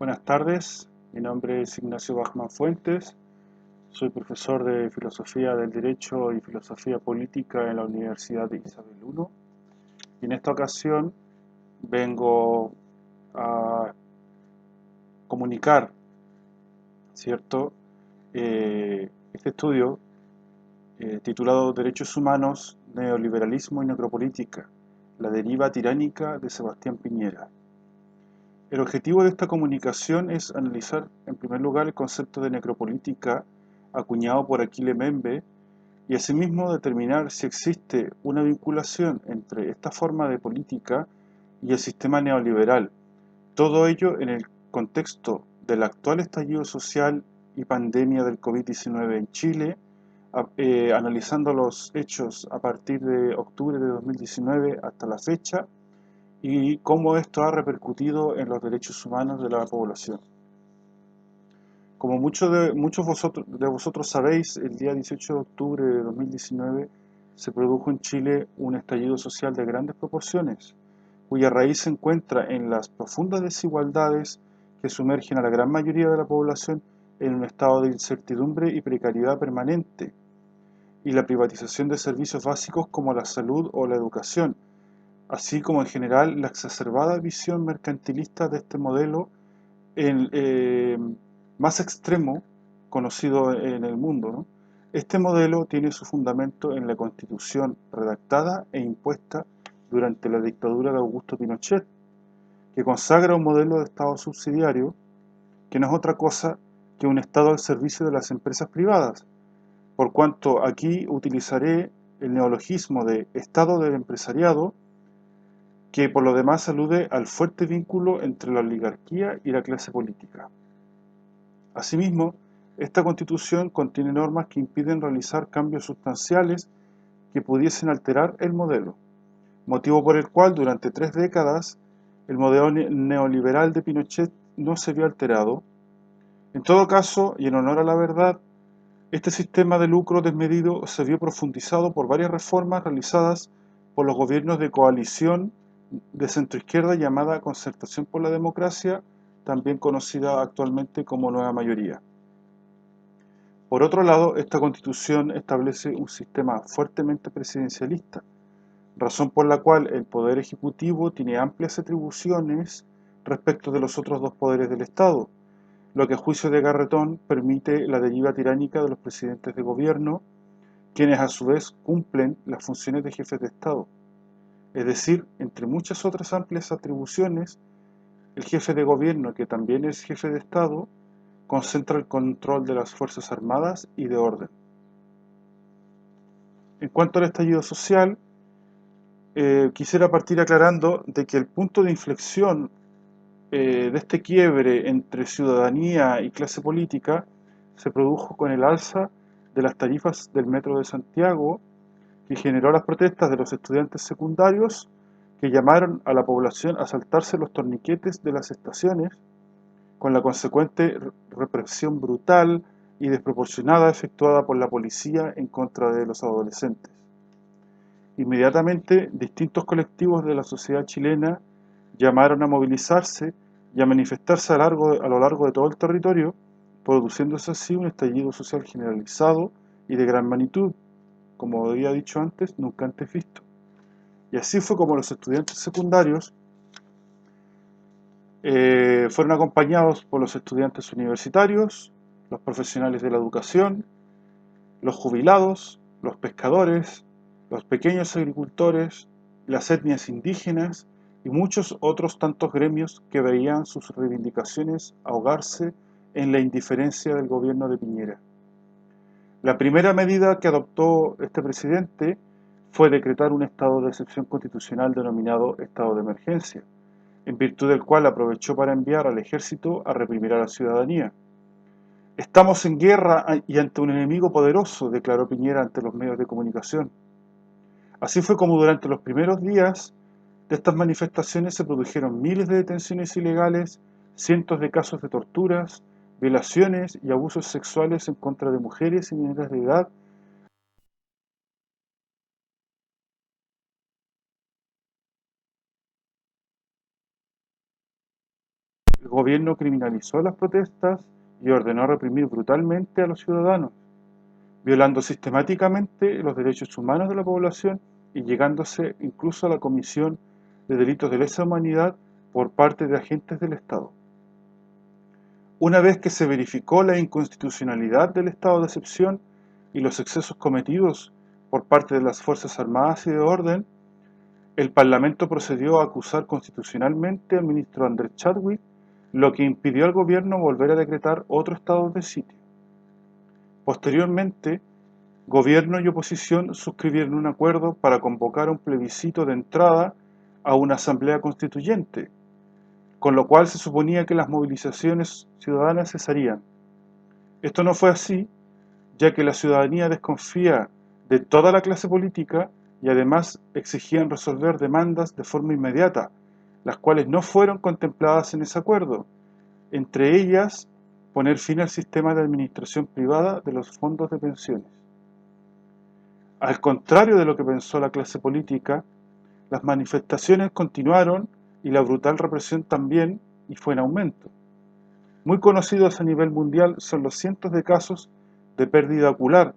Buenas tardes, mi nombre es Ignacio Bachman Fuentes, soy profesor de Filosofía del Derecho y Filosofía Política en la Universidad de Isabel I y en esta ocasión vengo a comunicar, ¿cierto? Este estudio titulado Derechos Humanos, Neoliberalismo y Necropolítica, la deriva tiránica de Sebastián Piñera. El objetivo de esta comunicación es analizar, en primer lugar, el concepto de necropolítica acuñado por Achille Mbembe y asimismo determinar si existe una vinculación entre esta forma de política y el sistema neoliberal. Todo ello en el contexto del actual estallido social y pandemia del COVID-19 en Chile, analizando los hechos a partir de octubre de 2019 hasta la fecha y cómo esto ha repercutido en los derechos humanos de la población. Como muchos de vosotros sabéis, el día 18 de octubre de 2019 se produjo en Chile un estallido social de grandes proporciones, cuya raíz se encuentra en las profundas desigualdades que sumergen a la gran mayoría de la población en un estado de incertidumbre y precariedad permanente, y la privatización de servicios básicos como la salud o la educación, así como en general la exacerbada visión mercantilista de este modelo el, más extremo conocido en el mundo, ¿no? Este modelo tiene su fundamento en la Constitución redactada e impuesta durante la dictadura de Augusto Pinochet, que consagra un modelo de Estado subsidiario que no es otra cosa que un Estado al servicio de las empresas privadas, por cuanto aquí utilizaré el neologismo de Estado del empresariado, que por lo demás alude al fuerte vínculo entre la oligarquía y la clase política. Asimismo, esta Constitución contiene normas que impiden realizar cambios sustanciales que pudiesen alterar el modelo, motivo por el cual durante 3 décadas el modelo neoliberal de Pinochet no se vio alterado. En todo caso, y en honor a la verdad, este sistema de lucro desmedido se vio profundizado por varias reformas realizadas por los gobiernos de coalición de centroizquierda llamada Concertación por la Democracia, también conocida actualmente como Nueva Mayoría. Por otro lado, esta Constitución establece un sistema fuertemente presidencialista, razón por la cual el Poder Ejecutivo tiene amplias atribuciones respecto de los otros dos poderes del Estado, lo que a juicio de Garretón permite la deriva tiránica de los presidentes de gobierno, quienes a su vez cumplen las funciones de jefes de Estado. Es decir, entre muchas otras amplias atribuciones, el jefe de gobierno, que también es jefe de Estado, concentra el control de las Fuerzas Armadas y de orden. En cuanto al estallido social, quisiera partir aclarando de que el punto de inflexión de este quiebre entre ciudadanía y clase política se produjo con el alza de las tarifas del Metro de Santiago, que generó las protestas de los estudiantes secundarios que llamaron a la población a saltarse los torniquetes de las estaciones, con la consecuente represión brutal y desproporcionada efectuada por la policía en contra de los adolescentes. Inmediatamente, distintos colectivos de la sociedad chilena llamaron a movilizarse y a manifestarse a lo largo de todo el territorio, produciéndose así un estallido social generalizado y de gran magnitud, como había dicho antes, nunca antes visto. Y así fue como los estudiantes secundarios fueron acompañados por los estudiantes universitarios, los profesionales de la educación, los jubilados, los pescadores, los pequeños agricultores, las etnias indígenas y muchos otros tantos gremios que veían sus reivindicaciones ahogarse en la indiferencia del gobierno de Piñera. La primera medida que adoptó este presidente fue decretar un estado de excepción constitucional denominado estado de emergencia, en virtud del cual aprovechó para enviar al ejército a reprimir a la ciudadanía. Estamos en guerra y ante un enemigo poderoso, declaró Piñera ante los medios de comunicación. Así fue como durante los primeros días de estas manifestaciones se produjeron miles de detenciones ilegales, cientos de casos de torturas, violaciones y abusos sexuales en contra de mujeres y menores de edad. El gobierno criminalizó las protestas y ordenó reprimir brutalmente a los ciudadanos, violando sistemáticamente los derechos humanos de la población y llegándose incluso a la comisión de delitos de lesa humanidad por parte de agentes del Estado. Una vez que se verificó la inconstitucionalidad del estado de excepción y los excesos cometidos por parte de las Fuerzas Armadas y de orden, el Parlamento procedió a acusar constitucionalmente al ministro Andrés Chadwick, lo que impidió al gobierno volver a decretar otro estado de sitio. Posteriormente, gobierno y oposición suscribieron un acuerdo para convocar un plebiscito de entrada a una asamblea constituyente, con lo cual se suponía que las movilizaciones ciudadanas cesarían. Esto no fue así, ya que la ciudadanía desconfía de toda la clase política y además exigían resolver demandas de forma inmediata, las cuales no fueron contempladas en ese acuerdo, entre ellas poner fin al sistema de administración privada de los fondos de pensiones. Al contrario de lo que pensó la clase política, las manifestaciones continuaron y la brutal represión también, y fue en aumento. Muy conocidos a nivel mundial son los cientos de casos de pérdida ocular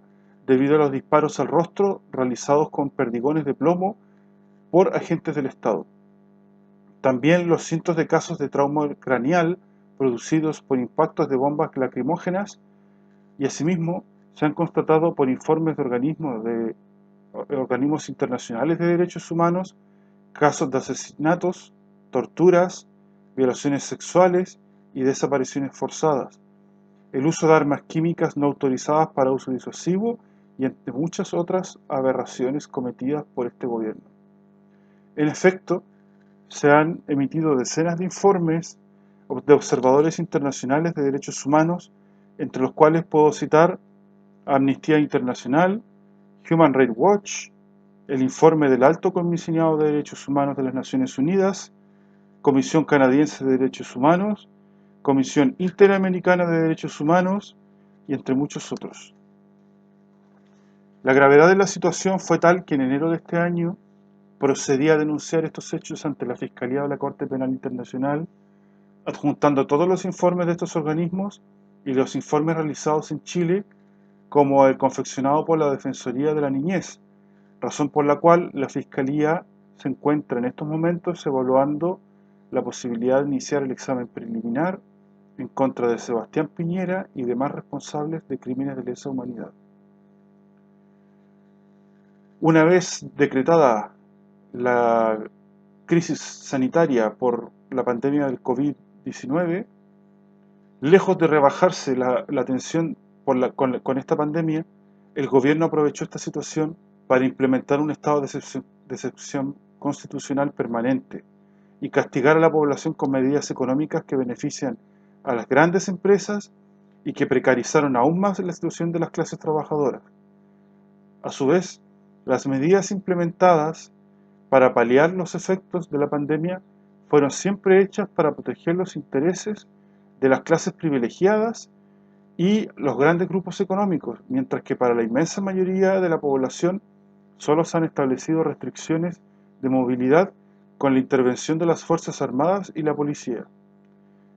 debido a los disparos al rostro realizados con perdigones de plomo por agentes del Estado. También los cientos de casos de trauma craneal producidos por impactos de bombas lacrimógenas y asimismo se han constatado por informes de organismos internacionales de derechos humanos casos de asesinatos, torturas, violaciones sexuales y desapariciones forzadas, el uso de armas químicas no autorizadas para uso disuasivo y entre muchas otras aberraciones cometidas por este gobierno. En efecto, se han emitido decenas de informes de observadores internacionales de derechos humanos, entre los cuales puedo citar Amnistía Internacional, Human Rights Watch, el informe del Alto Comisionado de Derechos Humanos de las Naciones Unidas, Comisión Canadiense de Derechos Humanos, Comisión Interamericana de Derechos Humanos y entre muchos otros. La gravedad de la situación fue tal que en enero de este año procedí a denunciar estos hechos ante la Fiscalía de la Corte Penal Internacional, adjuntando todos los informes de estos organismos y los informes realizados en Chile, como el confeccionado por la Defensoría de la Niñez, razón por la cual la Fiscalía se encuentra en estos momentos evaluando la posibilidad de iniciar el examen preliminar en contra de Sebastián Piñera y demás responsables de crímenes de lesa humanidad. Una vez decretada la crisis sanitaria por la pandemia del COVID-19, lejos de rebajarse la tensión con esta pandemia, el gobierno aprovechó esta situación para implementar un estado de excepción constitucional permanente y castigar a la población con medidas económicas que benefician a las grandes empresas y que precarizaron aún más la situación de las clases trabajadoras. A su vez, las medidas implementadas para paliar los efectos de la pandemia fueron siempre hechas para proteger los intereses de las clases privilegiadas y los grandes grupos económicos, mientras que para la inmensa mayoría de la población solo se han establecido restricciones de movilidad con la intervención de las Fuerzas Armadas y la policía.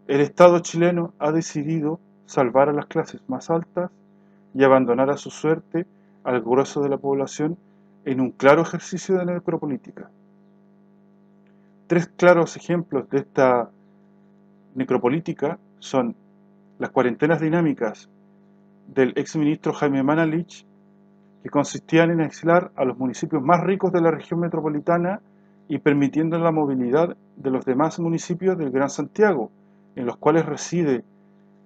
El Estado chileno ha decidido salvar a las clases más altas y abandonar a su suerte al grueso de la población en un claro ejercicio de necropolítica. Tres claros ejemplos de esta necropolítica son las cuarentenas dinámicas del exministro Jaime Mañalich, que consistían en aislar a los municipios más ricos de la región metropolitana y permitiendo la movilidad de los demás municipios del Gran Santiago, en los cuales reside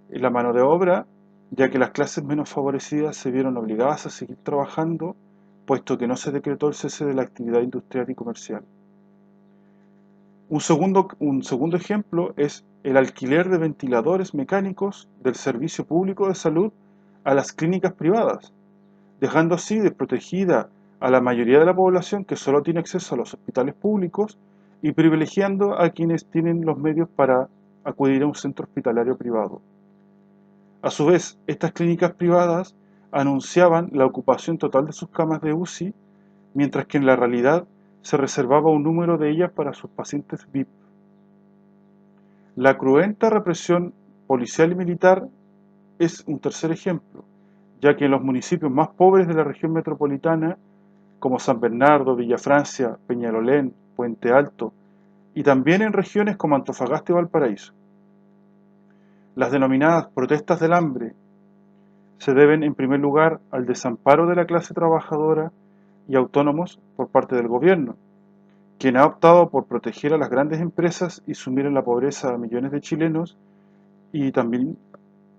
la mano de obra, ya que las clases menos favorecidas se vieron obligadas a seguir trabajando, puesto que no se decretó el cese de la actividad industrial y comercial. Un segundo ejemplo es el alquiler de ventiladores mecánicos del Servicio Público de Salud a las clínicas privadas, dejando así desprotegida a la mayoría de la población que solo tiene acceso a los hospitales públicos y privilegiando a quienes tienen los medios para acudir a un centro hospitalario privado. A su vez, estas clínicas privadas anunciaban la ocupación total de sus camas de UCI, mientras que en la realidad se reservaba un número de ellas para sus pacientes VIP. La cruenta represión policial y militar es un tercer ejemplo, ya que en los municipios más pobres de la región metropolitana, como San Bernardo, Villafrancia, Peñalolén, Puente Alto, y también en regiones como Antofagasta y Valparaíso, las denominadas protestas del hambre se deben en primer lugar al desamparo de la clase trabajadora y autónomos por parte del gobierno, quien ha optado por proteger a las grandes empresas y sumir en la pobreza a millones de chilenos, y también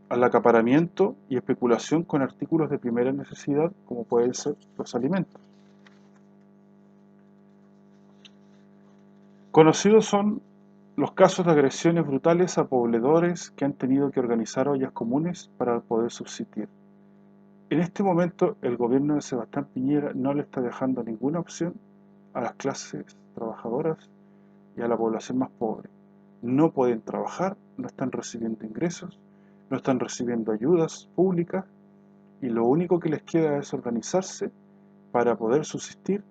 al acaparamiento y especulación con artículos de primera necesidad como pueden ser los alimentos. Conocidos son los casos de agresiones brutales a pobladores que han tenido que organizar ollas comunes para poder subsistir. En este momento el gobierno de Sebastián Piñera no le está dejando ninguna opción a las clases trabajadoras y a la población más pobre. No pueden trabajar, no están recibiendo ingresos, no están recibiendo ayudas públicas y lo único que les queda es organizarse para poder subsistir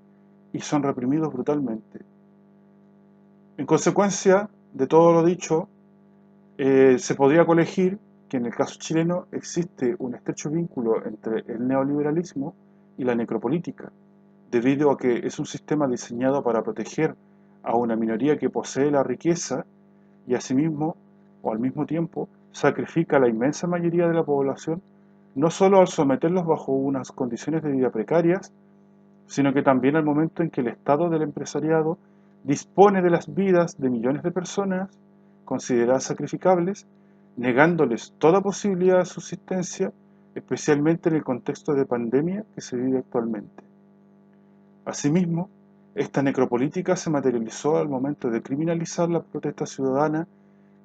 y son reprimidos brutalmente. En consecuencia de todo lo dicho, se podría colegir que en el caso chileno existe un estrecho vínculo entre el neoliberalismo y la necropolítica, debido a que es un sistema diseñado para proteger a una minoría que posee la riqueza y asimismo, o al mismo tiempo, sacrifica a la inmensa mayoría de la población, no solo al someterlos bajo unas condiciones de vida precarias, sino que también al momento en que el Estado del empresariado dispone de las vidas de millones de personas consideradas sacrificables, negándoles toda posibilidad de subsistencia, especialmente en el contexto de pandemia que se vive actualmente. Asimismo, esta necropolítica se materializó al momento de criminalizar la protesta ciudadana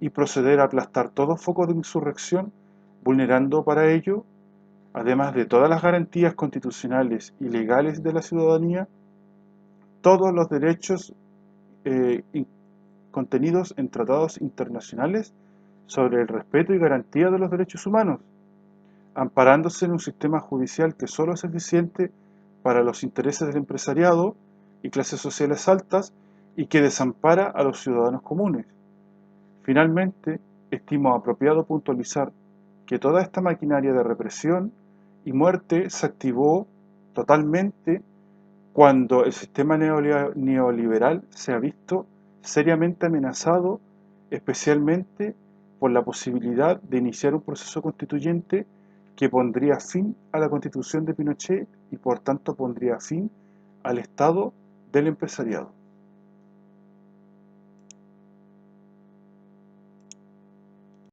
y proceder a aplastar todo foco de insurrección, vulnerando para ello, además de todas las garantías constitucionales y legales de la ciudadanía, todos los derechos eh, contenidos en tratados internacionales sobre el respeto y garantía de los derechos humanos, amparándose en un sistema judicial que solo es eficiente para los intereses del empresariado y clases sociales altas y que desampara a los ciudadanos comunes. Finalmente, estimo apropiado puntualizar que toda esta maquinaria de represión y muerte se activó totalmente cuando el sistema neoliberal se ha visto seriamente amenazado, especialmente por la posibilidad de iniciar un proceso constituyente que pondría fin a la constitución de Pinochet y por tanto pondría fin al Estado del empresariado.